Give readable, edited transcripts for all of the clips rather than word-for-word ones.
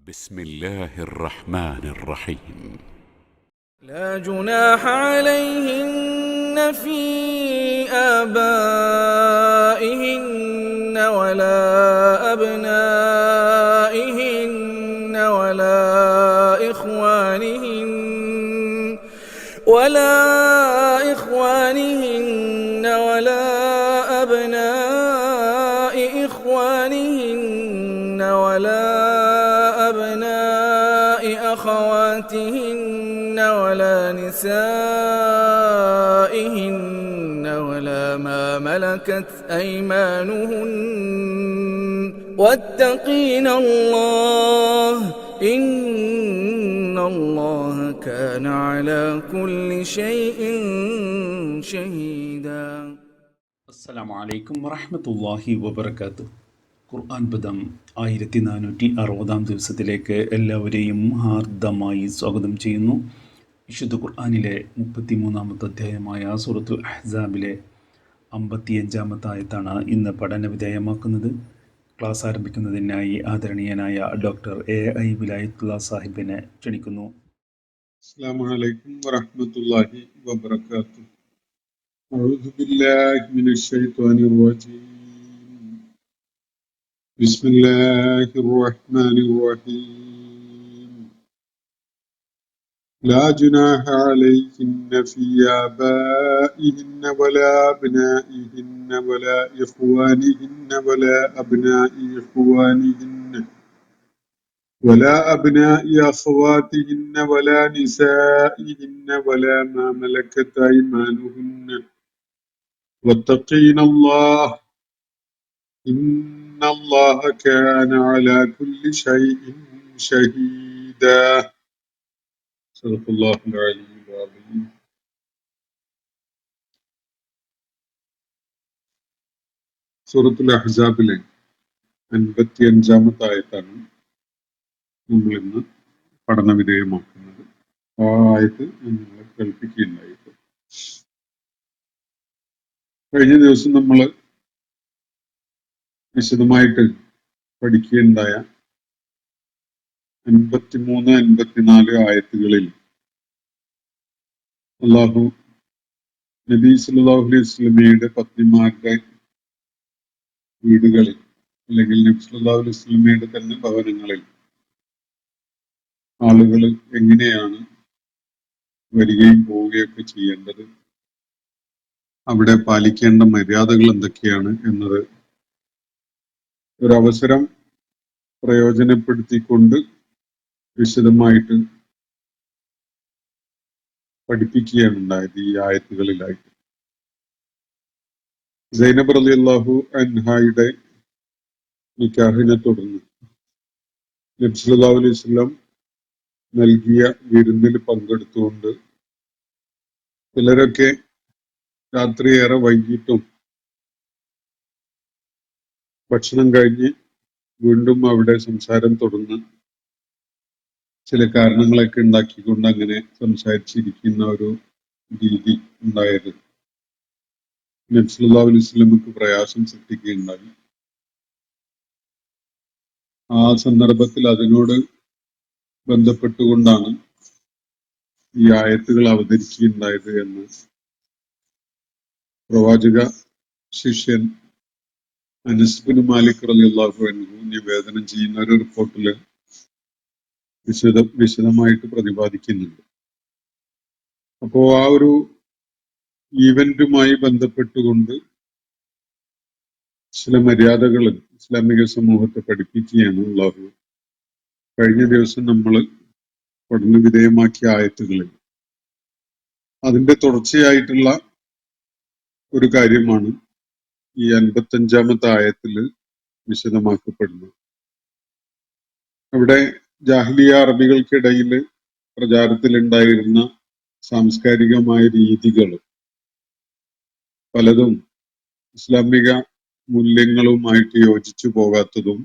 بسم الله الرحمن الرحيم. لا جناح عليهن في آبائهن ولا أبنائهن ولا إخوانهن ولا أبناء إخوانهن ولا أبناء أخواتهن ولا نسائهن ولا ما ملكت أيمانهن واتقين الله إن الله كان على كل شيء شهيدا. അസ്സലാമു അലൈക്കും വറഹ്മത്തുള്ളാഹി വബറകാതുഹു. ഖുർആൻ പദം 1460 ദിവസത്തിലേക്ക് എല്ലാവരെയും ഹാർദമായി സ്വാഗതം ചെയ്യുന്നു. വിശുദ്ധ ഖുർആനിലെ 33-ാമത്തെ അധ്യായമായ സൂറത്തുൽ അഹ്സാബിലെ 55-ാമത്തെ ആയത്താണ് ഇന്ന് പഠന വിധേയമാക്കുന്നത്. ക്ലാസ് ആരംഭിക്കുന്നതിനായി ആദരണീയനായ ഡോക്ടർ A.I. വിലായത്തുള്ള സാഹിബിനെ ക്ഷണിക്കുന്നു. അസ്സലാമു അലൈക്കും വറഹ്മത്തുള്ളാഹി വബറകാതുഹു. أعوذ بالله من الشيطان الرجيم. بسم الله الرحمن الرحيم. لا جناح عليهن في آبائهن ولا أبنائهن ولا إخوانهن ولا أبناء إخوانهن ولا أبناء أخواتهن ولا نسائهن ولا ما ملكت أيمانهن واتقين الله إن الله كان على كل شيء شهيدا. صدق الله العلي العظيم. സൂറത്തുൽ അഹ്സാബിലെ 55-ാമത്തെ ആയത്താണ് നമ്മൾ ഇന്ന് പഠന വിധേയമാക്കുന്നത്. ആ ആയത്ത് ഞാൻ നിങ്ങളെ കേൾപ്പിക്കുകയുണ്ടായിട്ട് കഴിഞ്ഞ ദിവസം നമ്മൾ വിശദമായിട്ട് പഠിക്കുകയുണ്ടായ 53-54 ആയത്തുകളിൽ അല്ലാഹു നബി സല്ലല്ലാഹു അലൈഹി വസല്ലമയുടെ പത്നിമാരുടെ വീടുകളിൽ അല്ലെങ്കിൽ നബി സല്ലല്ലാഹു അലൈഹി വസല്ലമയുടെ തന്നെ ഭവനങ്ങളിൽ ആളുകൾ എങ്ങനെയാണ് വരികയും പോവുകയൊക്കെ ചെയ്യേണ്ടത്, അവിടെ പാലിക്കേണ്ട മര്യാദകൾ എന്തൊക്കെയാണ് എന്നത് ഒരവസരം പ്രയോജനപ്പെടുത്തിക്കൊണ്ട് വിശദമായിട്ട് പഠിപ്പിക്കുകയാണ് ഉണ്ടായത് ഈ ആയത്തുകളിലായിട്ട്. സൈനബ് റളിയല്ലാഹു അൻഹായുടെ നിക്കാഹിനെ തുടർന്ന് നബി സല്ലല്ലാഹു അലൈഹി വസല്ലം നൽകിയ വിരുന്നിൽ പങ്കെടുത്തുകൊണ്ട് ചിലരൊക്കെ രാത്രി ഏറെ വൈകിട്ടും ഭക്ഷണം കഴിഞ്ഞ് വീണ്ടും അവിടെ സംസാരം തുടർന്ന് ചില കാരണങ്ങളൊക്കെ ഉണ്ടാക്കിക്കൊണ്ട് അങ്ങനെ സംസാരിച്ചിരിക്കുന്ന ഒരു രീതി ഉണ്ടായത് നബി സല്ലല്ലാഹു അലൈഹി വസല്ലമക്ക് പ്രയാസം സൃഷ്ടിക്കുകയുണ്ടായി. ആ സന്ദർഭത്തിൽ അതിനോട് ബന്ധപ്പെട്ടുകൊണ്ടാണ് ഈ ആയത്തുകൾ അവതരിക്കുകയുണ്ടായത് എന്ന് പ്രവാചക ശിഷ്യൻ അനസ് ബിൻ മാലിക് റളിയല്ലാഹു അൻഹു നിവേദനം ചെയ്യുന്ന ഒരു റിപ്പോർട്ടിൽ വിശദമായിട്ട് പ്രതിപാദിക്കുന്നുണ്ട്. അപ്പോ ആ ഒരു ഈവന്റുമായി ബന്ധപ്പെട്ടുകൊണ്ട് ചില മര്യാദകൾ ഇസ്ലാമിക സമൂഹത്തെ പഠിപ്പിക്കുകയാണ് അല്ലാഹു കഴിഞ്ഞ ദിവസം നമ്മൾ പഠന വിധേയമാക്കിയ ആയത്തുകളിൽ. അതിന്റെ തുടർച്ചയായിട്ടുള്ള ഒരു കാര്യമാണ് ഈ 55-ാമത്തെ ആയത്തിൽ വിശദമാക്കപ്പെടുന്നത്. അവിടെ ജാഹിലിയ അറബികൾക്കിടയിൽ പ്രചാരത്തിലുണ്ടായിരുന്ന സാംസ്കാരികമായ രീതികൾ പലതും ഇസ്ലാമിക മൂല്യങ്ങളുമായിട്ട് യോജിച്ചു പോകാത്തതും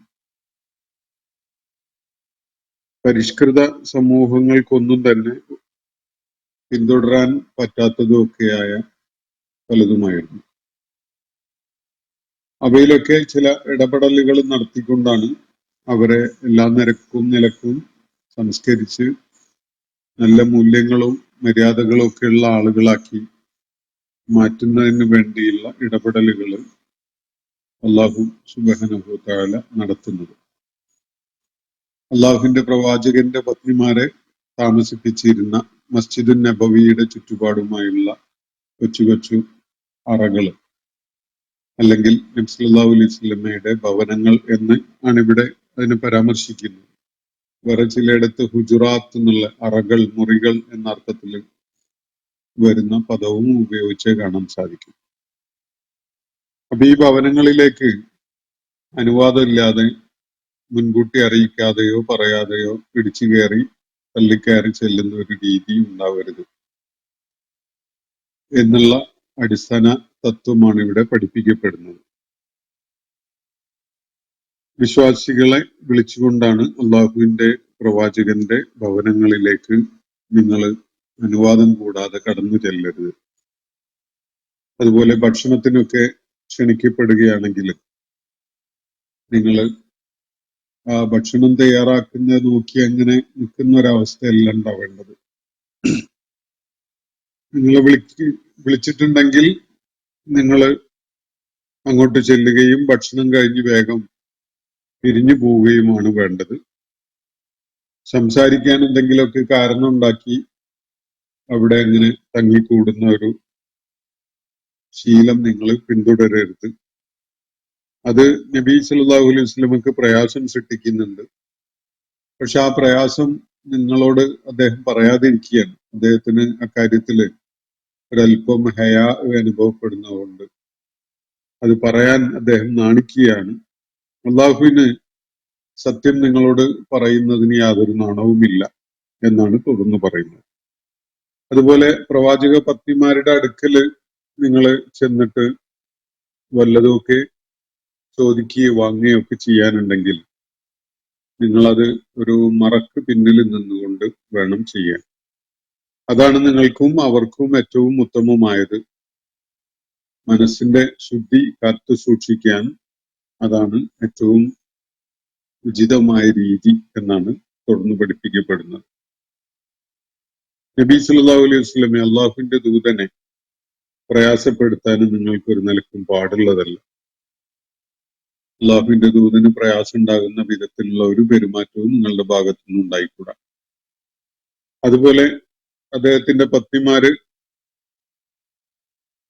പരിഷ്കൃത സമൂഹങ്ങൾക്കൊന്നും തന്നെ പിന്തുടരാൻ പറ്റാത്തതും ഒക്കെയായ പലതുമായിരുന്നു. അവയിലൊക്കെ ചില ഇടപെടലുകൾ നടത്തിക്കൊണ്ടാണ് അവരെ എല്ലാ നിലക്കും സംസ്കരിച്ച് നല്ല മൂല്യങ്ങളും മര്യാദകളും ഒക്കെയുള്ള ആളുകളാക്കി മാറ്റുന്നതിന് വേണ്ടിയുള്ള ഇടപെടലുകൾ അള്ളാഹു സുബ്ഹാനഹു വ തആല നടത്തുന്നത്. അള്ളാഹുവിന്റെ പ്രവാചകന്റെ പത്നിമാരെ താമസിപ്പിച്ചിരുന്ന മസ്ജിദുൻ നബവിയുടെ ചുറ്റുപാടുമായുള്ള കൊച്ചു അറകൾ അല്ലെങ്കിൽ നബി സല്ലല്ലാഹു അലൈഹി വസല്ലമയുടെ ഭവനങ്ങൾ എന്ന് ആണ് ഇവിടെ അതിനെ പരാമർശിക്കുന്നത്. വേറെ ചിലയിടത്ത് ഹുജുറാത്ത് എന്നുള്ള അറകൾ, മുറികൾ എന്ന അർത്ഥത്തിൽ വരുന്ന പദവും ഉപയോഗിച്ച് കാണാൻ സാധിക്കും. അപ്പൊ ഈ ഭവനങ്ങളിലേക്ക് അനുവാദമില്ലാതെ മുൻകൂട്ടി അറിയിക്കാതെയോ പറയാതെയോ ഇടിച്ചു കയറി തള്ളിക്കയറി ചെല്ലുന്ന ഒരു രീതി ഉണ്ടാവരുത് എന്നുള്ള അടിസ്ഥാന തത്വമാണ് ഇവിടെ പഠിപ്പിക്കപ്പെടുന്നത്. വിശ്വാസികളെ വിളിച്ചുകൊണ്ടാണ് അള്ളാഹുവിന്റെ പ്രവാചകന്റെ ഭവനങ്ങളിലേക്ക് നിങ്ങൾ അനുവാദം കൂടാതെ കടന്നു ചെല്ലരുത്. അതുപോലെ ഭക്ഷണത്തിനൊക്കെ ക്ഷണിക്കപ്പെടുകയാണെങ്കിൽ നിങ്ങൾ ആ ഭക്ഷണം തയ്യാറാക്കുന്നത് നോക്കി അങ്ങനെ നിൽക്കുന്ന ഒരവസ്ഥയല്ല ഉണ്ടാവേണ്ടത്. നിങ്ങളെ വിളിച്ചിട്ടുണ്ടെങ്കിൽ നിങ്ങൾ അങ്ങോട്ട് ചെല്ലുകയും ഭക്ഷണം കഴിഞ്ഞ് വേഗം പിരിഞ്ഞു പോവുകയുമാണ് വേണ്ടത്. സംസാരിക്കാൻ എന്തെങ്കിലുമൊക്കെ കാരണം ഉണ്ടാക്കി അവിടെ അങ്ങനെ തങ്ങിക്കൂടുന്ന ഒരു ശീലം നിങ്ങൾ പിന്തുടരരുത്. അത് നബി സല്ലല്ലാഹു അലൈഹി വസല്ലമക്ക് പ്രയാസം സൃഷ്ടിക്കുന്നുണ്ട്. പക്ഷെ ആ പ്രയാസം നിങ്ങളോട് അദ്ദേഹം പറയാതിരിക്കുകയാണ്. അദ്ദേഹത്തിന് അക്കാര്യത്തില് ഒരല്പം ഹയാ അനുഭവപ്പെടുന്നതുകൊണ്ട് അത് പറയാൻ അദ്ദേഹം നാണിക്കുകയാണ്. അള്ളാഹുവിന് സത്യം നിങ്ങളോട് പറയുന്നതിന് യാതൊരു നാണവുമില്ല എന്നാണ് തുടർന്ന് പറയുന്നത്. അതുപോലെ പ്രവാചക പത്നിമാരുടെ അടുക്കല് നിങ്ങൾ ചെന്നിട്ട് വല്ലതുമൊക്കെ ചോദിക്കുകയോ വാങ്ങുകയോ ഒക്കെ ചെയ്യാനുണ്ടെങ്കിൽ നിങ്ങളത് ഒരു മറക്ക് പിന്നിൽ നിന്നുകൊണ്ട് വേണം ചെയ്യാൻ. അതാണ് നിങ്ങൾക്കും അവർക്കും ഏറ്റവും ഉത്തമമായത്. മനസ്സിന്റെ ശുദ്ധി കാത്തു സൂക്ഷിക്കാൻ അതാണ് ഏറ്റവും ഉചിതമായ രീതി എന്നാണ് തുടർന്ന് പഠിപ്പിക്കപ്പെടുന്നത്. നബി സല്ലല്ലാഹു അലൈഹി വസല്ലമയെ അള്ളാഹുവിന്റെ ദൂതനെ പ്രയാസപ്പെടുത്താനും നിങ്ങൾക്കൊരു നിലക്കും പാടുള്ളതല്ല. അള്ളാഹുവിന്റെ ദൂതന് പ്രയാസം ഉണ്ടാകുന്ന വിധത്തിലുള്ള ഒരു പെരുമാറ്റവും നിങ്ങളുടെ ഭാഗത്തുനിന്ന് ഉണ്ടായിക്കൂടാ. അതുപോലെ അദ്ദേഹത്തിന്റെ പത്നിമാര്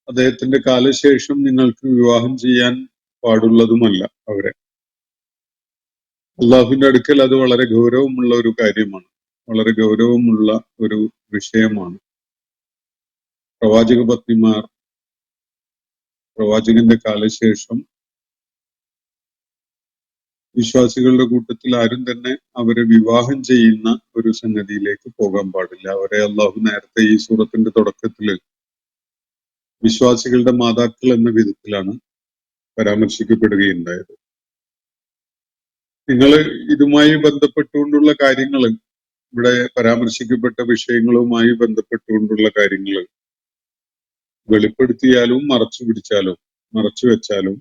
അദ്ദേഹത്തിന്റെ കാലശേഷം നിങ്ങൾക്ക് വിവാഹം ചെയ്യാൻ പാടുള്ളതുമല്ല അവരെ. അള്ളാഹുവിന്റെ അടുക്കൽ അത് വളരെ ഗൗരവമുള്ള ഒരു കാര്യമാണ്, വളരെ ഗൗരവമുള്ള ഒരു വിഷയമാണ്. പ്രവാചക പത്നിമാർ പ്രവാചകന്റെ കാലശേഷം വിശ്വാസികളുടെ കൂട്ടത്തിൽ ആരും തന്നെ അവരെ വിവാഹം ചെയ്യുന്ന ഒരു സംഗതിയിലേക്ക് പോകാൻ പാടില്ല. അവരെ അള്ളാഹു നേരത്തെ ഈ സൂറത്തിന്റെ തുടക്കത്തില് വിശ്വാസികളുടെ മാതാക്കൾ എന്ന വിധത്തിലാണ് പരാമർശിക്കപ്പെടുകയുണ്ടായത്. നിങ്ങൾ ഇതുമായി ബന്ധപ്പെട്ടുകൊണ്ടുള്ള കാര്യങ്ങൾ, ഇവിടെ പരാമർശിക്കപ്പെട്ട വിഷയങ്ങളുമായി ബന്ധപ്പെട്ടുകൊണ്ടുള്ള കാര്യങ്ങൾ വെളിപ്പെടുത്തിയാലും മറച്ചു വെച്ചാലും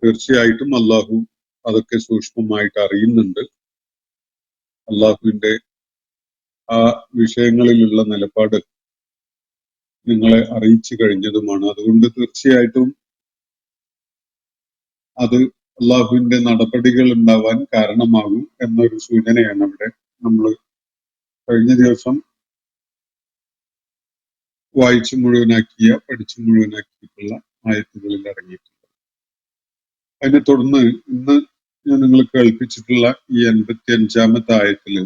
തീർച്ചയായിട്ടും അള്ളാഹു അതൊക്കെ സൂക്ഷ്മമായിട്ട് അറിയുന്നുണ്ട്. അള്ളാഹുവിന്റെ ആ വിഷയങ്ങളിലുള്ള നിലപാട് നിങ്ങളെ അറിയിച്ചു കഴിഞ്ഞതുമാണ്. അതുകൊണ്ട് തീർച്ചയായിട്ടും അത് അള്ളാഹുവിന്റെ നടപടികൾ ഉണ്ടാവാൻ കാരണമാകും എന്നൊരു സൂചനയാണ് അവിടെ നമ്മൾ കഴിഞ്ഞ ദിവസം പഠിച്ചു മുഴുവനാക്കിയിട്ടുള്ള ആയത്തുകളിൽ അടങ്ങിയിട്ടുണ്ട്. അതിനെ തുടർന്ന് ഇന്ന് ഞാൻ നിങ്ങൾ കേൾപ്പിച്ചിട്ടുള്ള ഈ 85-ാമത്തെ ആയത്തില്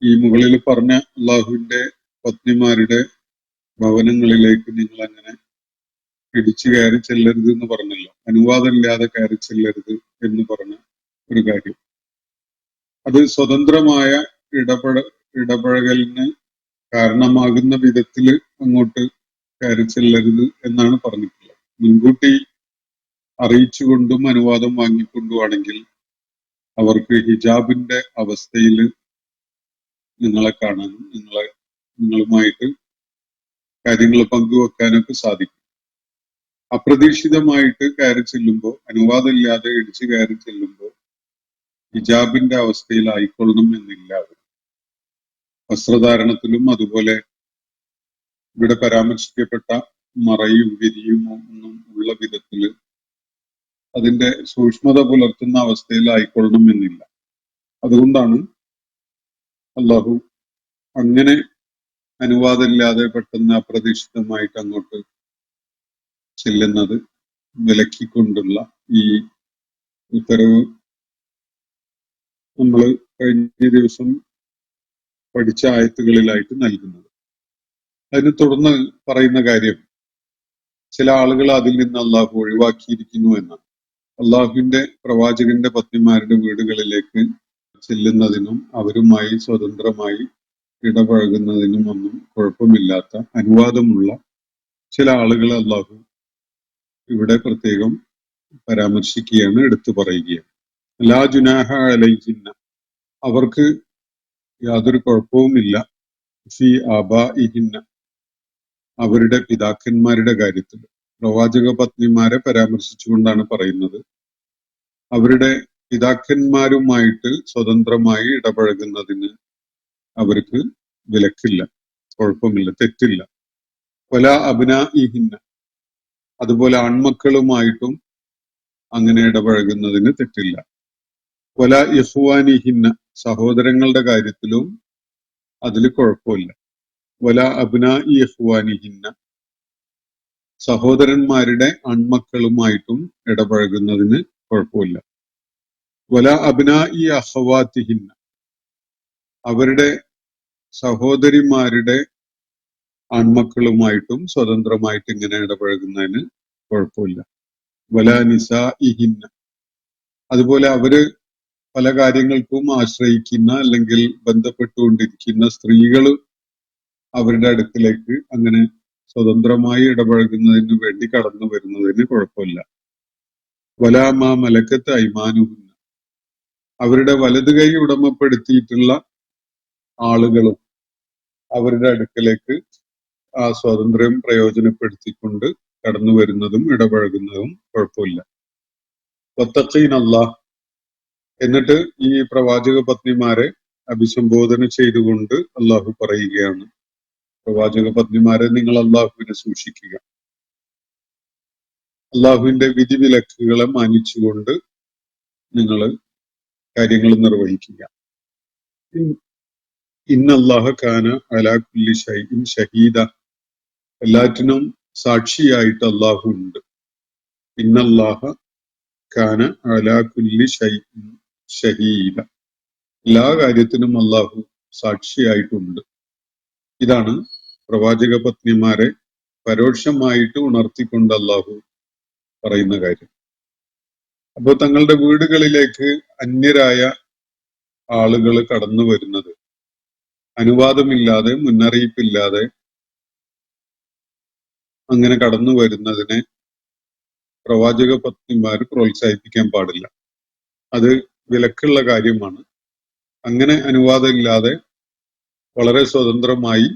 ഈ മുകളിൽ പറഞ്ഞ അള്ളാഹുവിന്റെ പത്നിമാരുടെ ഭവനങ്ങളിലേക്ക് നിങ്ങൾ അങ്ങനെ ഇടിച്ചു കയറി ചെല്ലരുത് എന്ന് പറഞ്ഞല്ലോ. അനുവാദമില്ലാതെ കയറി ചെല്ലരുത് എന്ന് പറഞ്ഞ ഒരു കാര്യം, അത് സ്വതന്ത്രമായ ഇടപഴകലിന് കാരണമാകുന്ന വിധത്തില് അങ്ങോട്ട് കയറി ചെല്ലരുത് എന്നാണ് പറഞ്ഞിട്ടുള്ളത്. മുൻകൂട്ടി അറിയിച്ചുകൊണ്ടും അനുവാദം വാങ്ങിക്കൊണ്ടുമാണെങ്കിൽ അവർക്ക് ഹിജാബിന്റെ അവസ്ഥയിൽ നിങ്ങളെ കാണാനും നിങ്ങളുമായിട്ട് കാര്യങ്ങൾ പങ്കുവെക്കാനൊക്കെ സാധിക്കും. അപ്രതീക്ഷിതമായിട്ട് കയറി ചെല്ലുമ്പോൾ, അനുവാദമില്ലാതെ ഇടിച്ചു കയറി ചെല്ലുമ്പോൾ ഹിജാബിന്റെ അവസ്ഥയിലായിക്കൊള്ളണം എന്നില്ല. വസ്ത്രധാരണത്തിലും അതുപോലെ ഇവിടെ പരാമർശിക്കപ്പെട്ട മറയും വിരിയും ഒന്നും ഉള്ള വിധത്തില് അതിന്റെ സൂക്ഷ്മത പുലർത്തുന്ന അവസ്ഥയിലായിക്കൊള്ളണം എന്നില്ല. അതുകൊണ്ടാണ് അള്ളാഹു അങ്ങനെ അനുവാദമില്ലാതെ പെട്ടെന്ന് അപ്രതീക്ഷിതമായിട്ട് അങ്ങോട്ട് ചെല്ലുന്നത് വിലക്കിക്കൊണ്ടുള്ള ഈ ഉത്തരവ് നമ്മൾ കഴിഞ്ഞ ദിവസം പഠിച്ച ആയത്തുകളിലായിട്ട് നൽകുന്നത്. അതിന് തുടർന്ന് പറയുന്ന കാര്യം, ചില ആളുകൾ അതിൽ നിന്ന് അള്ളാഹു ഒഴിവാക്കിയിരിക്കുന്നു എന്നാണ്. അള്ളാഹുവിന്റെ പ്രവാചകന്റെ പത്നിമാരുടെ വീടുകളിലേക്ക് ചെല്ലുന്നതിനും അവരുമായി സ്വതന്ത്രമായി ഇടപഴകുന്നതിനും ഒന്നും കുഴപ്പമില്ലാത്ത അനുവാദമുള്ള ചില ആളുകളെ അള്ളാഹു ഇവിടെ പ്രത്യേകം പരാമർശിക്കുകയാണ്, എടുത്തു പറയുകയാണ്. ലാ ജുനാഹ അലൈഹിന്ന, അവർക്ക് യാതൊരു കുഴപ്പവുമില്ല, ഫി ആബാഇഹിന്ന, അവരുടെ പിതാക്കന്മാരുടെ കാര്യത്തിൽ. പ്രവാചക പത്നിമാരെ പരാമർശിച്ചുകൊണ്ടാണ് പറയുന്നത്. അവരുടെ പിതാക്കന്മാരുമായിട്ട് സ്വതന്ത്രമായി ഇടപഴകുന്നതിന് അവർക്ക് വിലക്കില്ല, കുഴപ്പമില്ല, തെറ്റില്ല. വല അബ്നാഇഹിന്ന, അതുപോലെ ആൺമക്കളുമായിട്ടും അങ്ങനെ ഇടപഴകുന്നതിന് തെറ്റില്ല. വല ഇഖ്വാനിഹിന്ന, സഹോദരങ്ങളുടെ കാര്യത്തിലും അതിൽ കുഴപ്പമില്ല. വല അബ്നാഇ ഇഖ്വാനിഹിന്ന, സഹോദരന്മാരുടെ ആൺമക്കളുമായിട്ടും ഇടപഴകുന്നതിന് കുഴപ്പമില്ല. വല അബ്നാഇ അഖവാതിഹിന്ന, അവരുടെ സഹോദരിമാരുടെ ആൺമക്കളുമായിട്ടും സ്വതന്ത്രമായിട്ട് ഇങ്ങനെ ഇടപഴകുന്നതിന് കുഴപ്പമില്ല. വല നിസാഇഹിന്ന, അതുപോലെ അവര് പല കാര്യങ്ങൾക്കും ആശ്രയിക്കുന്ന അല്ലെങ്കിൽ ബന്ധപ്പെട്ടുകൊണ്ടിരിക്കുന്ന സ്ത്രീകൾ അവരുടെ അടുക്കിലേക്ക് അങ്ങനെ സ്വതന്ത്രമായി ഇടപഴകുന്നതിന് വേണ്ടി കടന്നു വരുന്നതിന് കുഴപ്പമില്ല. വലാ മാ മലക്കത്ത് ഐമാനുഹുന്ന, അവരുടെ വലത് കൈ ഉടമപ്പെടുത്തിയിട്ടുള്ള ആളുകളും അവരുടെ അടുക്കലേക്ക് ആ സ്വാതന്ത്ര്യം പ്രയോജനപ്പെടുത്തിക്കൊണ്ട് കടന്നു വരുന്നതും ഇടപഴകുന്നതും കുഴപ്പമില്ല. വത്തഖീൻ അല്ലാഹ്, എന്നിട്ട് ഈ പ്രവാചക പത്നിമാരെ അഭിസംബോധന ചെയ്തുകൊണ്ട് അള്ളാഹു പറയുകയാണ്, പ്രവാചക പത്നിമാരെ നിങ്ങൾ അള്ളാഹുവിനെ സൂക്ഷിക്കുക, അള്ളാഹുവിന്റെ വിധിവിലക്കുകളെ മാനിച്ചുകൊണ്ട് നിങ്ങൾ കാര്യങ്ങൾ നിർവഹിക്കുക. ഇന്നല്ലാഹ കാന അലാ കുല്ലി ഷൈഇൻ ഷഹീദ, എല്ലാറ്റിനും സാക്ഷിയായിട്ട് അള്ളാഹു ഉണ്ട്. ഇന്നല്ലാഹ കാന അലാ കുല്ലി ഷൈഇൻ ഷഹീദ, എല്ലാ കാര്യത്തിനും അള്ളാഹു സാക്ഷിയായിട്ടുണ്ട്. ഇതാണ് പ്രവാചക പത്നിമാരെ പരോക്ഷമായിട്ട് ഉണർത്തിക്കൊണ്ട് അള്ളാഹു പറയുന്ന കാര്യം. അപ്പോൾ തങ്ങളുടെ വീടുകളിലേക്ക് അന്യരായ ആളുകൾ കടന്നു വരുന്നത് അനുവാദമില്ലാതെ, മുന്നറിയിപ്പില്ലാതെ അങ്ങനെ കടന്നു വരുന്നതിനെ പ്രവാചക പത്നിമാർ പ്രോത്സാഹിപ്പിക്കാൻ പാടില്ല. അത് വിലക്കുള്ള കാര്യമാണ്. അങ്ങനെ അനുവാദമില്ലാതെ വളരെ സ്വതന്ത്രമായി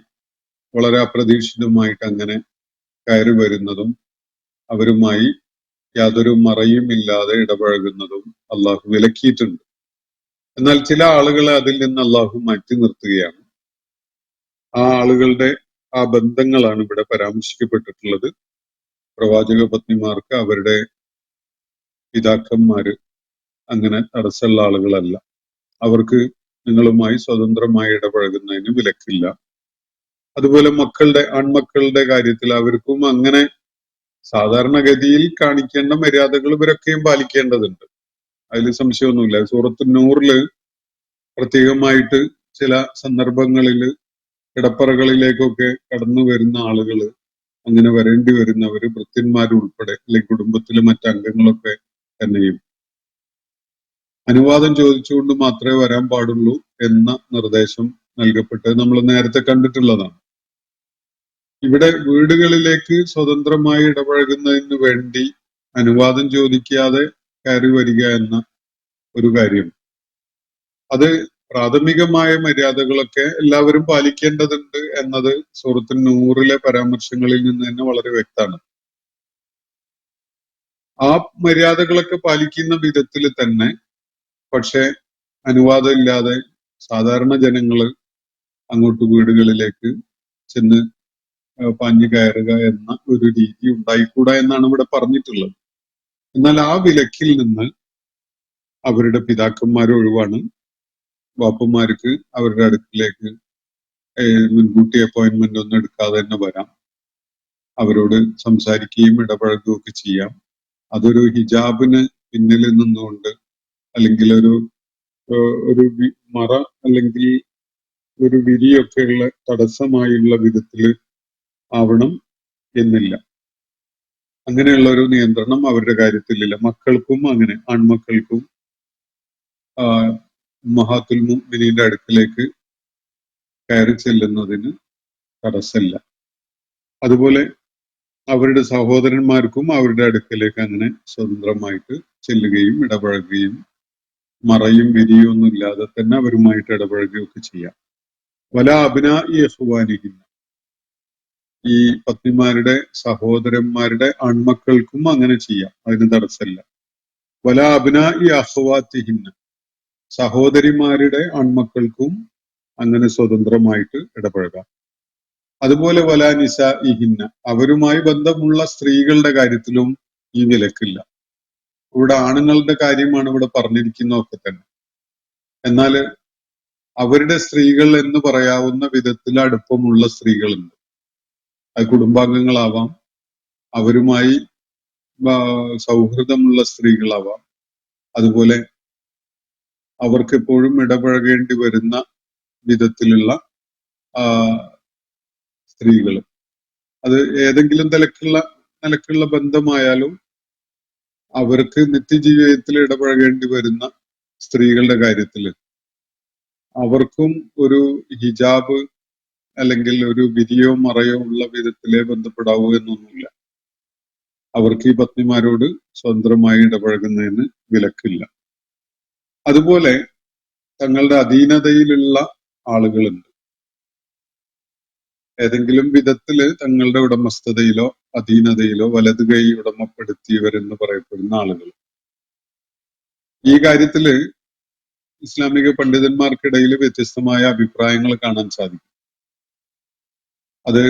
വളരെ അപ്രതീക്ഷിതമായിട്ട് അങ്ങനെ കയറി വരുന്നതും അവരുമായി യാതൊരു മറയും ഇല്ലാതെ ഇടപഴകുന്നതും അള്ളാഹു വിലക്കിയിട്ടുണ്ട്. എന്നാൽ ചില ആളുകളെ അതിൽ നിന്ന് അള്ളാഹു മാറ്റി നിർത്തുകയാണ്. ആ ആളുകളുടെ ആ ബന്ധങ്ങളാണ് ഇവിടെ പരാമർശിക്കപ്പെട്ടിട്ടുള്ളത്. പ്രവാചക പത്നിമാർക്ക് അവരുടെ പിതാക്കന്മാര് അങ്ങനെ തടസ്സമുള്ള ആളുകളല്ല. അവർക്ക് നിങ്ങളുമായി സ്വതന്ത്രമായി ഇടപഴകുന്നതിന് വിലക്കില്ല. അതുപോലെ ആൺമക്കളുടെ കാര്യത്തിൽ അവർക്കും അങ്ങനെ സാധാരണഗതിയിൽ കാണിക്കേണ്ട മര്യാദകൾ ഇവരൊക്കെയും പാലിക്കേണ്ടതുണ്ട്. അതിൽ സംശയമൊന്നുമില്ല. സൂറത്ത് നൂറില് പ്രത്യേകമായിട്ട് ചില സന്ദർഭങ്ങളിൽ കിടപ്പറകളിലേക്കൊക്കെ കടന്നു വരുന്ന ആളുകൾ, അങ്ങനെ വരേണ്ടി വരുന്നവര് ഭൃത്യന്മാരുൾപ്പെടെ അല്ലെങ്കിൽ കുടുംബത്തിലെ മറ്റംഗങ്ങളൊക്കെ തന്നെയും അനുവാദം ചോദിച്ചുകൊണ്ട് മാത്രമേ വരാൻ പാടുള്ളൂ എന്ന നിർദ്ദേശം നൽകപ്പെട്ടത് നമ്മൾ നേരത്തെ കണ്ടിട്ടുള്ളതാണ്. ഇവിടെ വീടുകളിലേക്ക് സ്വതന്ത്രമായി ഇടപഴകുന്നതിന് വേണ്ടി അനുവാദം ചോദിക്കാതെ കയറി വരിക എന്ന ഒരു കാര്യം, അത് പ്രാഥമികമായ മര്യാദകളൊക്കെ എല്ലാവരും പാലിക്കേണ്ടതുണ്ട് എന്നത് സൂറത്ത് നൂറിലെ പരാമർശങ്ങളിൽ നിന്ന് തന്നെ വളരെ വ്യക്തമാണ്. ആ മര്യാദകളൊക്കെ പാലിക്കുന്ന വിധത്തിൽ തന്നെ, പക്ഷെ അനുവാദം ഇല്ലാതെ സാധാരണ ജനങ്ങള് അങ്ങോട്ട് വീടുകളിലേക്ക് ചെന്ന് പാഞ്ഞു കയറുക എന്ന ഒരു രീതി ഉണ്ടായിക്കൂടാ എന്നാണ് ഇവിടെ പറഞ്ഞിട്ടുള്ളത്. എന്നാൽ ആ വിലക്കിൽ നിന്ന് അവരുടെ പിതാക്കന്മാർ ഒഴിവാണ്. വാപ്പന്മാർക്ക് അവരുടെ അടുക്കിലേക്ക് മുൻകൂട്ടി അപ്പോയിന്റ്മെന്റ് ഒന്നും എടുക്കാതെ തന്നെ വരാം. അവരോട് സംസാരിക്കുകയും ഇടപഴകുകയും ഒക്കെ ചെയ്യാം. അതൊരു ഹിജാബിന് പിന്നിൽ നിന്നുകൊണ്ട്, അല്ലെങ്കിൽ ഒരു മറ അല്ലെങ്കിൽ ഒരു വിരിയൊക്കെയുള്ള തടസ്സമായുള്ള വിധത്തില് ആവണം എന്നില്ല. അങ്ങനെയുള്ള ഒരു നിയന്ത്രണം അവരുടെ കാര്യത്തിലില്ല. മക്കൾക്കും അങ്ങനെ, ആൺമക്കൾക്കും ഉമ്മഹാത്തുൽ മുഅ്മിനീന്റെ അടുക്കിലേക്ക് കയറി ചെല്ലുന്നതിന് തടസ്സമില്ല. അതുപോലെ അവരുടെ സഹോദരന്മാർക്കും അവരുടെ അടുക്കലേക്ക് അങ്ങനെ സ്വതന്ത്രമായിട്ട് ചെല്ലുകയും ഇടപഴകുകയും മറയും വിരിയും ഒന്നും ഇല്ലാതെ തന്നെ അവരുമായിട്ട് ഇടപഴകുകയൊക്കെ ചെയ്യാം. വല അബ്നാഇ ഇഖ്വാനിഹിന്ന, ഈ പത്നിമാരുടെ സഹോദരന്മാരുടെ ആൺമക്കൾക്കും അങ്ങനെ ചെയ്യാം, അതിന് തടസ്സമില്ല. വല അബ്നാഇ അഖ്വാത്തിഹിന്ന, സഹോദരിമാരുടെ ആൺമക്കൾക്കും അങ്ങനെ സ്വതന്ത്രമായിട്ട് ഇടപഴകാം. അതുപോലെ വല നിസാഇഹിന്ന, അവരുമായി ബന്ധമുള്ള സ്ത്രീകളുടെ കാര്യത്തിലും ഈ വിലക്കില്ല. ഇവിടെ ആണുങ്ങളുടെ കാര്യമാണ് ഇവിടെ പറഞ്ഞിരിക്കുന്നതൊക്കെ തന്നെ. എന്നാൽ അവരുടെ സ്ത്രീകൾ എന്ന് പറയാവുന്ന വിധത്തിൽ അടുപ്പമുള്ള സ്ത്രീകളുണ്ട്. അത് കുടുംബാംഗങ്ങളാവാം, അവരുമായി സൗഹൃദമുള്ള സ്ത്രീകളാവാം, അതുപോലെ അവർക്ക് എപ്പോഴും ഇടപഴകേണ്ടി വരുന്ന വിധത്തിലുള്ള സ്ത്രീകൾ. അത് ഏതെങ്കിലും നിലക്കുള്ള ബന്ധമായാലും അവർക്ക് നിത്യജീവിതത്തിൽ ഇടപഴകേണ്ടി വരുന്ന സ്ത്രീകളുടെ കാര്യത്തിൽ അവർക്കും ഒരു ഹിജാബ് അല്ലെങ്കിൽ ഒരു വിരിയോ മറയോ ഉള്ള വിധത്തിലേ ബന്ധപ്പെടാവൂ എന്നൊന്നുമില്ല. അവർക്ക് ഈ പത്നിമാരോട് സ്വതന്ത്രമായി ഇടപഴകുന്നതിന് വിലക്കില്ല. അതുപോലെ തങ്ങളുടെ അധീനതയിലുള്ള ആളുകളുണ്ട്. ഏതെങ്കിലും വിധത്തില് തങ്ങളുടെ ഉടമസ്ഥതയിലോ അധീനതയിലോ വലത് കൈ ഉടമപ്പെടുത്തിയവരെന്ന് പറയപ്പെടുന്ന ആളുകൾ. ഈ കാര്യത്തില് ഇസ്ലാമിക പണ്ഡിതന്മാർക്കിടയിൽ വ്യത്യസ്തമായ അഭിപ്രായങ്ങൾ കാണാൻ സാധിക്കും. അത്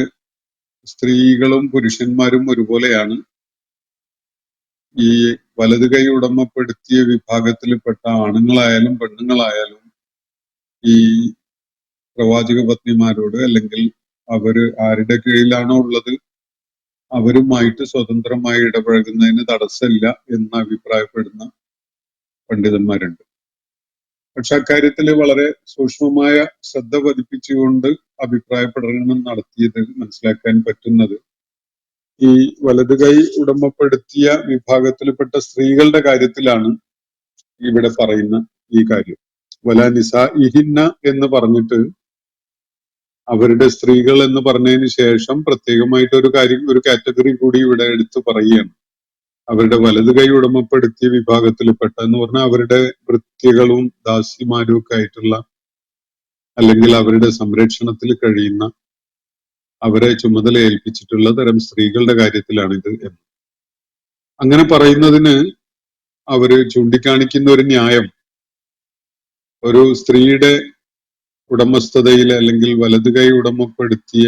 സ്ത്രീകളും പുരുഷന്മാരും ഒരുപോലെയാണ്. ഈ വലത് കൈ ഉടമപ്പെടുത്തിയ വിഭാഗത്തിൽപ്പെട്ട ആണുങ്ങളായാലും പെണ്ണുങ്ങളായാലും ഈ പ്രവാചക പത്നിമാരോട്, അല്ലെങ്കിൽ അവര് ആരുടെ കീഴിലാണോ ഉള്ളത് അവരുമായിട്ട് സ്വതന്ത്രമായി ഇടപഴകുന്നതിന് തടസ്സമില്ല എന്ന് അഭിപ്രായപ്പെടുന്ന പണ്ഡിതന്മാരുണ്ട്. പക്ഷെ അക്കാര്യത്തിൽ വളരെ സൂക്ഷ്മമായ ശ്രദ്ധ പതിപ്പിച്ചുകൊണ്ട് അഭിപ്രായ പ്രകടനം നടത്തിയത് മനസ്സിലാക്കാൻ പറ്റുന്നത് ഈ വലത് കൈ ഉടമപ്പെടുത്തിയ വിഭാഗത്തിൽപ്പെട്ട സ്ത്രീകളുടെ കാര്യത്തിലാണ് ഇവിടെ പറയുന്ന ഈ കാര്യം. വല നിസാഇഹിന്ന എന്ന് പറഞ്ഞിട്ട് അവരുടെ സ്ത്രീകൾ എന്ന് പറഞ്ഞതിന് ശേഷം പ്രത്യേകമായിട്ട് ഒരു കാറ്റഗറി കൂടി ഇവിടെ എടുത്തു പറയുകയാണ്. അവരുടെ വലത് കൈ ഉടമപ്പെടുത്തിയ വിഭാഗത്തിൽപ്പെട്ട എന്ന് പറഞ്ഞാൽ അവരുടെ വൃത്യകളും ദാസിമാരും ഒക്കെ ആയിട്ടുള്ള, അല്ലെങ്കിൽ അവരുടെ സംരക്ഷണത്തിൽ കഴിയുന്ന, അവരെ ചുമതല ഏൽപ്പിച്ചിട്ടുള്ള തരം സ്ത്രീകളുടെ കാര്യത്തിലാണിത് എന്ന്. അങ്ങനെ പറയുന്നതിന് അവര് ചൂണ്ടിക്കാണിക്കുന്ന ഒരു ന്യായം, ഒരു സ്ത്രീയുടെ ഉടമസ്ഥതയിൽ അല്ലെങ്കിൽ വലത് കൈ ഉടമപ്പെടുത്തിയ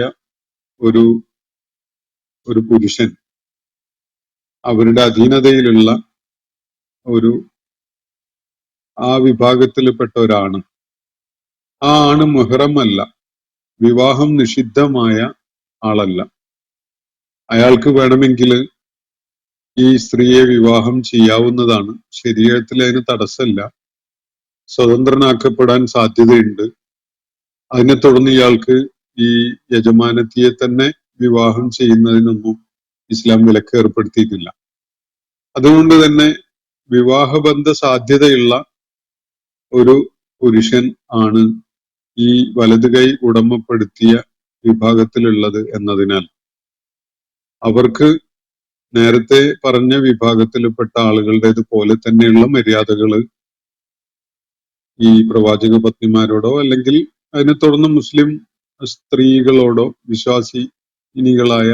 ഒരു പുരുഷൻ, അവരുടെ അധീനതയിലുള്ള ആ വിഭാഗത്തിൽപ്പെട്ട ഒരാണ്, ആ ആണ് മുഹറമല്ല, വിവാഹം നിഷിദ്ധമായ ആളല്ല. അയാൾക്ക് വേണമെങ്കിൽ ഈ സ്ത്രീയെ വിവാഹം ചെയ്യാവുന്നതാണ്. ശരീരത്തിൽ അതിന് തടസ്സമില്ല. സ്വതന്ത്രനാക്കപ്പെടാൻ സാധ്യതയുണ്ട്. അതിനെ തുടർന്ന് ഇയാൾക്ക് ഈ യജമാനത്തിയെ തന്നെ വിവാഹം ചെയ്യുന്നതിനൊന്നും ഇസ്ലാം വിലക്ക് ഏർപ്പെടുത്തിയിട്ടില്ല. അതുകൊണ്ട് തന്നെ വിവാഹബന്ധ സാധ്യതയുള്ള ഒരു പുരുഷൻ ആണ് ഈ വലത് കൈ ഉടമപ്പെടുത്തിയ വിഭാഗത്തിലുള്ളത് എന്നതിനാൽ അവർക്ക് നേരത്തെ പറഞ്ഞ വിഭാഗത്തിൽപ്പെട്ട ആളുകളുടേതുപോലെ തന്നെയുള്ള മര്യാദകള് ഈ പ്രവാചക പത്നിമാരോടോ അല്ലെങ്കിൽ അതിനെ തുടർന്ന് മുസ്ലിം സ്ത്രീകളോടോ വിശ്വാസിനികളായ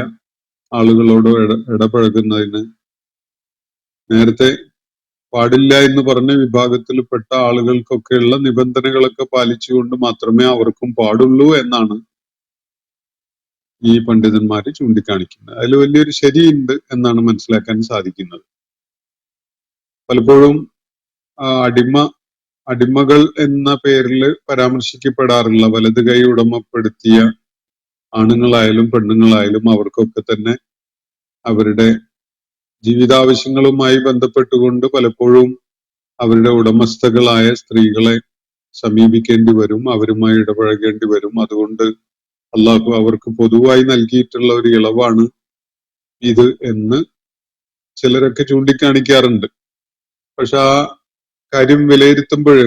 ആളുകളോടോ ഇടപഴകുന്നതിന് നേരത്തെ പാടില്ല എന്ന് പറഞ്ഞ വിഭാഗത്തിൽപ്പെട്ട ആളുകൾക്കൊക്കെയുള്ള നിബന്ധനകളൊക്കെ പാലിച്ചുകൊണ്ട് മാത്രമേ അവർക്കും പാടുള്ളൂ എന്നാണ് ഈ പണ്ഡിതന്മാര് ചൂണ്ടിക്കാണിക്കുന്നത്. അതിൽ വലിയൊരു ശരിയുണ്ട് എന്നാണ് മനസ്സിലാക്കാൻ സാധിക്കുന്നത്. പലപ്പോഴും അടിമകൾ എന്ന പേരിൽ പരാമർശിക്കപ്പെടാറുള്ള വലത് കൈ ഉടമപ്പെടുത്തിയ ആണുങ്ങളായാലും പെണ്ണുങ്ങളായാലും അവർക്കൊക്കെ തന്നെ അവരുടെ ജീവിതാവശ്യങ്ങളുമായി ബന്ധപ്പെട്ടുകൊണ്ട് പലപ്പോഴും അവരുടെ ഉടമസ്ഥകളായ സ്ത്രീകളെ സമീപിക്കേണ്ടി വരും, അവരുമായി ഇടപഴകേണ്ടി വരും. അതുകൊണ്ട് അള്ളാഹു അവർക്ക് പൊതുവായി നൽകിയിട്ടുള്ള ഒരു ഇളവാണ് ഇത് എന്ന് ചിലരൊക്കെ ചൂണ്ടിക്കാണിക്കാറുണ്ട്. പക്ഷെ ആ കാര്യം വിലയിരുത്തുമ്പോൾ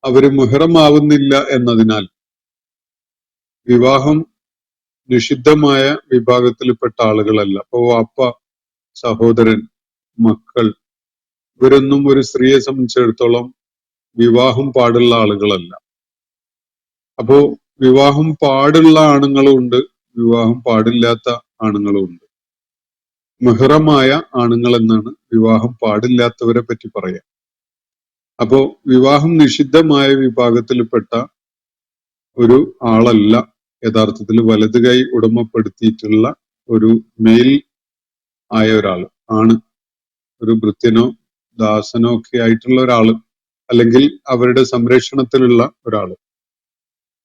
അവര് മുഹറമാവുന്നില്ല എന്നതിനാൽ വിവാഹം നിഷിദ്ധമായ വിഭാഗത്തിൽപ്പെട്ട ആളുകളല്ല. അപ്പോ വാപ്പ, സഹോദരൻ, മക്കൾ ഇവരൊന്നും ഒരു സ്ത്രീയെ സംബന്ധിച്ചിടത്തോളം വിവാഹം പാടുള്ള ആളുകളല്ല. അപ്പോ വിവാഹം പാടുള്ള ആണുങ്ങളും ഉണ്ട്, വിവാഹം പാടില്ലാത്ത ആണുങ്ങളും ഉണ്ട്. മുഹറമായ ആണുങ്ങൾ എന്നാണ് വിവാഹം പാടില്ലാത്തവരെ പറ്റി പറയാം. അപ്പോ വിവാഹം നിഷിദ്ധമായ വിഭാഗത്തിൽപ്പെട്ട ഒരു ആളല്ല യഥാർത്ഥത്തിൽ വലത് കൈ ഉടമപ്പെടുത്തിയിട്ടുള്ള ഒരു മെയിൽ ആയ ഒരാൾ ആണ്. ഒരു ഭൃത്യനോ ദാസനോ ഒക്കെ ആയിട്ടുള്ള ഒരാള്, അല്ലെങ്കിൽ അവരുടെ സംരക്ഷണത്തിലുള്ള ഒരാള്.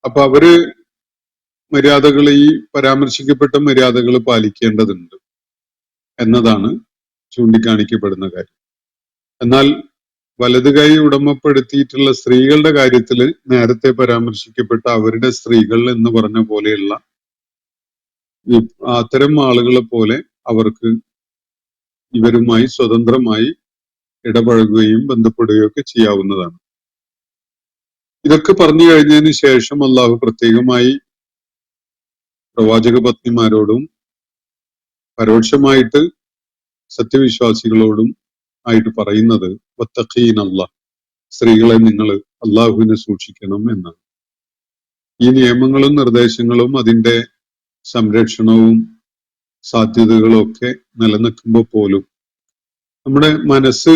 അപ്പൊ അവര് മര്യാദകൾ, ഈ പരാമർശിക്കപ്പെട്ട മര്യാദകൾ പാലിക്കേണ്ടതുണ്ട് എന്നതാണ് ചൂണ്ടിക്കാണിക്കപ്പെടുന്ന കാര്യം. എന്നാൽ വലത് കൈ ഉടമപ്പെടുത്തിയിട്ടുള്ള സ്ത്രീകളുടെ കാര്യത്തിൽ നേരത്തെ പരാമർശിക്കപ്പെട്ട അവരുടെ സ്ത്രീകൾ എന്ന് പറഞ്ഞ പോലെയുള്ള അത്തരം ആളുകളെ പോലെ അവർക്ക് ഇവരുമായി സ്വതന്ത്രമായി ഇടപഴകുകയും ബന്ധപ്പെടുകയും ഒക്കെ ചെയ്യാവുന്നതാണ്. ഇതൊക്കെ പറഞ്ഞു കഴിഞ്ഞതിന് ശേഷം അള്ളാഹു പ്രത്യേകമായി പ്രവാചക പത്നിമാരോടും പരോക്ഷമായിട്ട് സത്യവിശ്വാസികളോടും ആയിട്ട് പറയുന്നത് വത്തഖീൻ അല്ലാഹ്, സ്ത്രീകളെ നിങ്ങൾ അള്ളാഹുവിനെ സൂക്ഷിക്കണം എന്നാണ്. ഈ നിയമങ്ങളും നിർദ്ദേശങ്ങളും അതിന്റെ സംരക്ഷണവും സാധ്യതകളും ഒക്കെ നിലനിൽക്കുമ്പോൾ പോലും നമ്മുടെ മനസ്സ്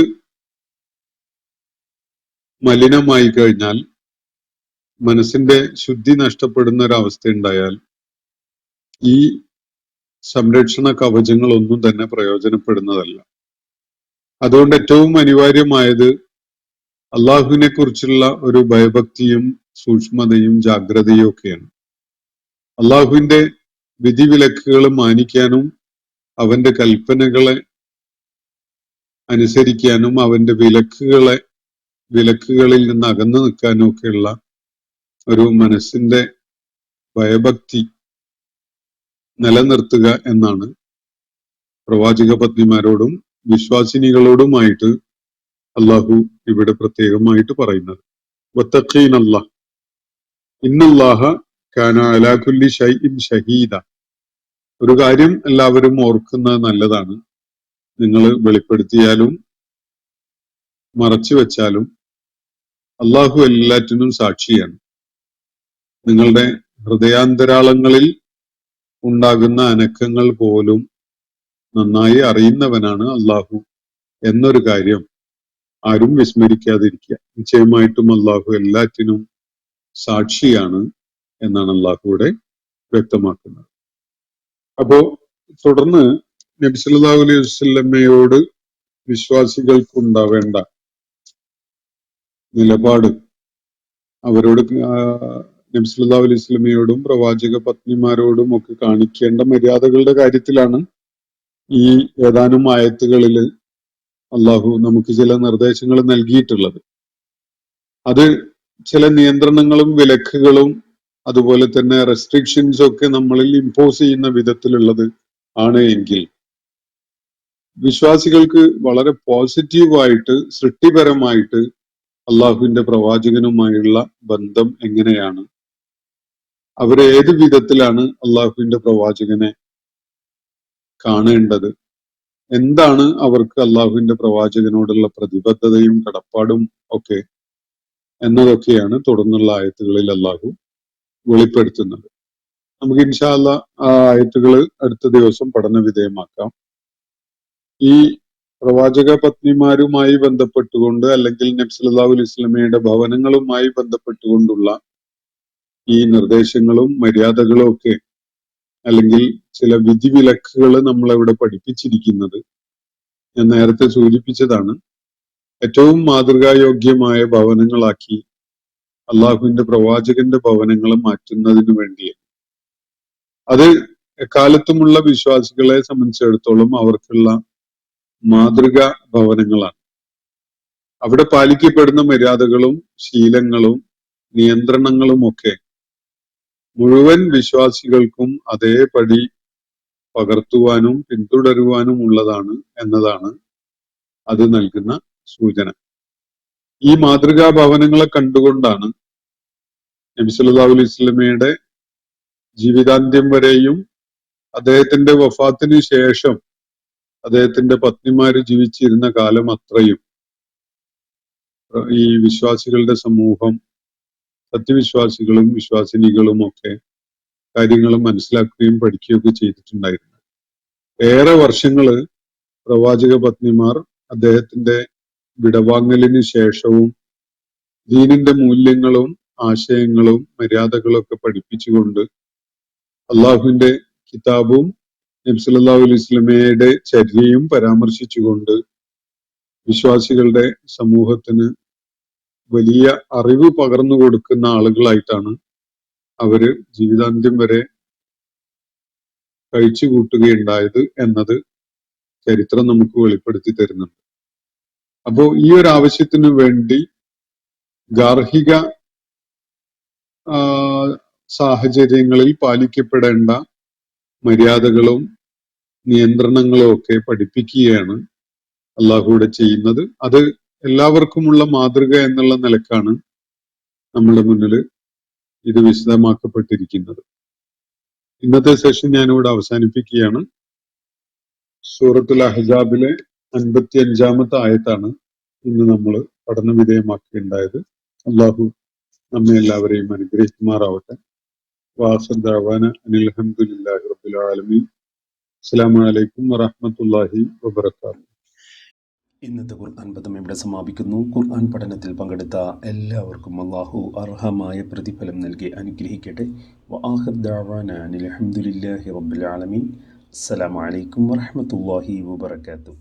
മലിനമായി കഴിഞ്ഞാൽ, മനസ്സിന്റെ ശുദ്ധി നഷ്ടപ്പെടുന്ന ഒരവസ്ഥ ഉണ്ടായാൽ ഈ സംരക്ഷണ കവചങ്ങളൊന്നും തന്നെ പ്രയോജനപ്പെടുന്നതല്ല. അതുകൊണ്ട് ഏറ്റവും അനിവാര്യമായത് അള്ളാഹുവിനെ കുറിച്ചുള്ള ഒരു ഭയഭക്തിയും സൂക്ഷ്മതയും ജാഗ്രതയും ഒക്കെയാണ്. അള്ളാഹുവിന്റെ വിധിവിലക്കുകൾ മാനിക്കാനും അവന്റെ കൽപ്പനകളെ അനുസരിക്കാനും അവന്റെ വിലക്കുകളിൽ നിന്ന് അകന്നു നിൽക്കാനും ഒക്കെയുള്ള ഒരു മനസ്സിന്റെ ഭയഭക്തി നിലനിർത്തുക എന്നാണ് പ്രവാചക പത്നിമാരോടും വിശ്വാസിനികളോടുമായിട്ട് അള്ളാഹു ഇവിടെ പ്രത്യേകമായിട്ട് പറയുന്നത്. വത്തഖീൻ അല്ലാഹ് ഇന്നല്ലാഹ കാന അലാ കുല്ലി ഷൈഇൻ ഷഹീദ. ഒരു കാര്യം എല്ലാവരും ഓർക്കുന്നത് നല്ലതാണ്. നിങ്ങൾ വെളിപ്പെടുത്തിയാലും മറച്ചു വെച്ചാലും അള്ളാഹു എല്ലാറ്റിനും സാക്ഷിയാണ്. നിങ്ങളുടെ ഹൃദയാന്തരാളങ്ങളിൽ ഉണ്ടാകുന്ന അനക്കങ്ങൾ പോലും നന്നായി അറിയുന്നവനാണ് അള്ളാഹു എന്നൊരു കാര്യം ആരും വിസ്മരിക്കാതിരിക്കുക. നിശ്ചയമായിട്ടും അള്ളാഹു എല്ലാറ്റിനും സാക്ഷിയാണ് എന്നാണ് അള്ളാഹു ഇവിടെ വ്യക്തമാക്കുന്നത്. അപ്പോ തുടർന്ന് നബി സല്ലല്ലാഹു അലൈഹി വസല്ലമയോട് വിശ്വാസികൾക്കുണ്ടാവേണ്ട നിലപാട്, അവരോട് നബി സല്ലല്ലാഹു അലൈഹി വസല്ലമയോടും പ്രവാചക പത്നിമാരോടും ഒക്കെ കാണിക്കേണ്ട മര്യാദകളുടെ കാര്യത്തിലാണ് ഈ ഏതാനും ആയത്തുകളിൽ അള്ളാഹു നമുക്ക് ചില നിർദ്ദേശങ്ങൾ നൽകിയിട്ടുള്ളത്. അത് ചില നിയന്ത്രണങ്ങളും വിലക്കുകളും അതുപോലെ തന്നെ റെസ്ട്രിക്ഷൻസും ഒക്കെ നമ്മളിൽ ഇമ്പോസ് ചെയ്യുന്ന വിധത്തിലുള്ളത് ആണ് എങ്കിൽ വിശ്വാസികൾക്ക് വളരെ പോസിറ്റീവായിട്ട് സൃഷ്ടിപരമായിട്ട് അള്ളാഹുവിന്റെ പ്രവാചകനുമായുള്ള ബന്ധം എങ്ങനെയാണ്, അവരെ ഏത് വിധത്തിലാണ് അള്ളാഹുവിന്റെ പ്രവാചകനെ കാണേണ്ടത്, എന്താണ് അവർക്ക് അള്ളാഹുവിന്റെ പ്രവാചകനോടുള്ള പ്രതിബദ്ധതയും കടപ്പാടും ഒക്കെ എന്നതൊക്കെയാണ് തുടർന്നുള്ള ആയത്തുകളിൽ അള്ളാഹു വെളിപ്പെടുത്തുന്നത്. നമുക്ക് ഇൻഷാ അല്ലാഹ് ആ ആയത്തുകൾ അടുത്ത ദിവസം പഠന വിധേയമാക്കാം. ഈ പ്രവാചക പത്നിമാരുമായി ബന്ധപ്പെട്ടുകൊണ്ട് അല്ലെങ്കിൽ നബി സല്ലല്ലാഹു അലൈഹി വസല്ലമയുടെ ഭവനങ്ങളുമായി ബന്ധപ്പെട്ടുകൊണ്ടുള്ള ഈ നിർദ്ദേശങ്ങളും മര്യാദകളും ഒക്കെ അല്ലെങ്കിൽ ചില വിധിവിലക്കുകൾ നമ്മളവിടെ പഠിപ്പിച്ചിരിക്കുന്നത് ഞാൻ നേരത്തെ സൂചിപ്പിച്ചതാണ്. ഏറ്റവും മാതൃകായോഗ്യമായ ഭവനങ്ങളാക്കി അള്ളാഹുവിന്റെ പ്രവാചകന്റെ ഭവനങ്ങൾ മാറ്റുന്നതിന് വേണ്ടിയാണ്. അത് എക്കാലത്തുമുള്ള വിശ്വാസികളെ സംബന്ധിച്ചിടത്തോളം അവർക്കുള്ള മാതൃകാ ഭവനങ്ങളാണ്. അവിടെ പാലിക്കപ്പെടുന്ന മര്യാദകളും ശീലങ്ങളും നിയന്ത്രണങ്ങളും ഒക്കെ മുഴുവൻ വിശ്വാസികൾക്കും അതേപടി പകർത്തുവാനും പിന്തുടരുവാനും ഉള്ളതാണ് എന്നതാണ് അത് നൽകുന്ന സൂചന. ഈ മാതൃകാ ഭവനങ്ങളെ കണ്ടുകൊണ്ടാണ് നബി സല്ലല്ലാഹു അലൈഹി വസല്ലമയുടെ ജീവിതാന്ത്യം വരെയും അദ്ദേഹത്തിന്റെ വഫാത്തിന് ശേഷം അദ്ദേഹത്തിന്റെ പത്നിമാര് ജീവിച്ചിരുന്ന കാലം അത്രയും ഈ വിശ്വാസികളുടെ സമൂഹം, സത്യവിശ്വാസികളും വിശ്വാസിനികളും ഒക്കെ കാര്യങ്ങളും മനസ്സിലാക്കുകയും പഠിക്കുകയൊക്കെ ചെയ്തിട്ടുണ്ടായിരുന്നു. ഏറെ വർഷങ്ങള് പ്രവാചക പത്നിമാർ അദ്ദേഹത്തിന്റെ വിടവാങ്ങലിന് ശേഷവും ദീനിന്റെ മൂല്യങ്ങളും ആശയങ്ങളും മര്യാദകളും ഒക്കെ പഠിപ്പിച്ചുകൊണ്ട് അള്ളാഹുവിന്റെ കിതാബും നബി സല്ലല്ലാഹു അലൈഹി വസല്ലമയുടെ ചര്യയും പരാമർശിച്ചുകൊണ്ട് വിശ്വാസികളുടെ സമൂഹത്തിന് വലിയ അറിവ് പകർന്നു കൊടുക്കുന്ന ആളുകളായിട്ടാണ് അവര് ജീവിതാന്ത്യം വരെ കഴിച്ചു കൂട്ടുകയുണ്ടായത് എന്നത് ചരിത്രം നമുക്ക് വെളിപ്പെടുത്തി തരുന്നുണ്ട്. അപ്പോ ഈ ഒരു ആവശ്യത്തിന് വേണ്ടി ഗാർഹിക സാഹചര്യങ്ങളിൽ പാലിക്കപ്പെടേണ്ട മര്യാദകളും നിയന്ത്രണങ്ങളും ഒക്കെ പഠിപ്പിക്കുകയാണ് അള്ളാഹുവിടെ ചെയ്യുന്നത്. അത് എല്ലാവർക്കുമുള്ള മാതൃക എന്നുള്ള നിലക്കാണ് നമ്മുടെ മുന്നിൽ ഇത് വിശദമാക്കപ്പെട്ടിരിക്കുന്നത്. ഇന്നത്തെ സെഷൻ ഞാനിവിടെ അവസാനിപ്പിക്കുകയാണ്. സൂറത്തുൽ അഹ്സാബിലെ 55-ാമത്തെ ആയത്താണ് ഇന്ന് നമ്മൾ പഠന വിധേയമാക്കുകയുണ്ടായത്. അള്ളാഹു നമ്മെ എല്ലാവരെയും അനുഗ്രഹിക്കുമാറാവട്ടെ. വാഖിർ ദഅവാന അനിൽ ഹംദുലില്ലാഹി റബ്ബിൽ ആലമീൻ. അസ്സലാമു അലൈക്കും വറഹ്മത്തുള്ളാഹി വബറകാതുഹു. ഇന്നത്തെ ഖുർആൻ പദം ഇവിടെ സമാപിക്കുന്നു. ഖുർആൻ പഠനത്തിൽ പങ്കെടുത്ത എല്ലാവർക്കും അല്ലാഹു അർഹമായ പ്രതിഫലം നൽകി അനുഗ്രഹിക്കട്ടെ. വആഖിർ ദഅവാന അനിൽ ഹംദുലില്ലാഹി റബ്ബിൽ ആലമീൻ. അസ്സലാമു അലൈക്കും വറഹ്മത്തുള്ളാഹി വബറകാതുഹു.